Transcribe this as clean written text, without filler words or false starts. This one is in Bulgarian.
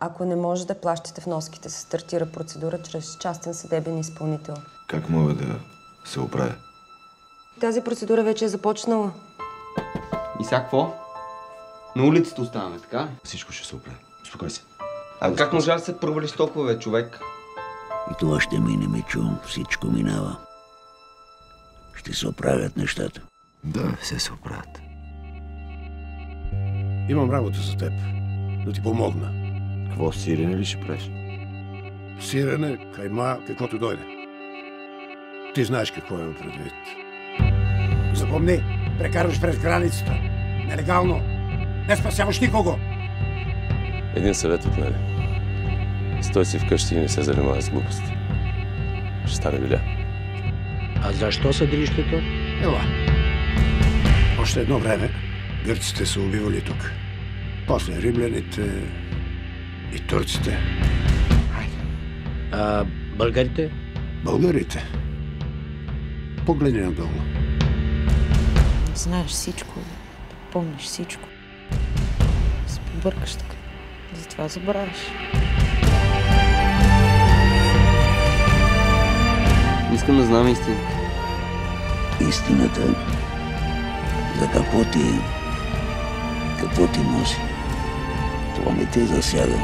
Ако не може да плащате вноските, се стартира процедура чрез частен съдебен изпълнител. Как мога да се оправя? Тази процедура вече е започнала. И сега какво? На улицата оставаме, така? Всичко ще се оправи. Успокой се. А как можа да се провалиш толкова, бе, човек? И това ще мине, Мичо. Всичко минава. Ще се оправят нещата. Да, все се оправят. Имам работа за теб. Да ти помогна. Какво, сирене ли ще правиш? Сирене, кайма, каквото дойде. Ти знаеш какво имам предвид. Запомни, прекарваш през границата. Нелегално. Не спасяваш никого. Един съвет от мене. Стой си вкъщи и не се занимава с глупости. Ще стане биля. А защо съдилището? Ела. Още едно време гърците са убивали тук. После римляните и турците. А българите? Българите. Погледни надолу. Знаеш всичко, помниш всичко. Се побъркаш така. Затова забравяш. Искам да знам истина. Истината за какво ти носи. Това не те засяга.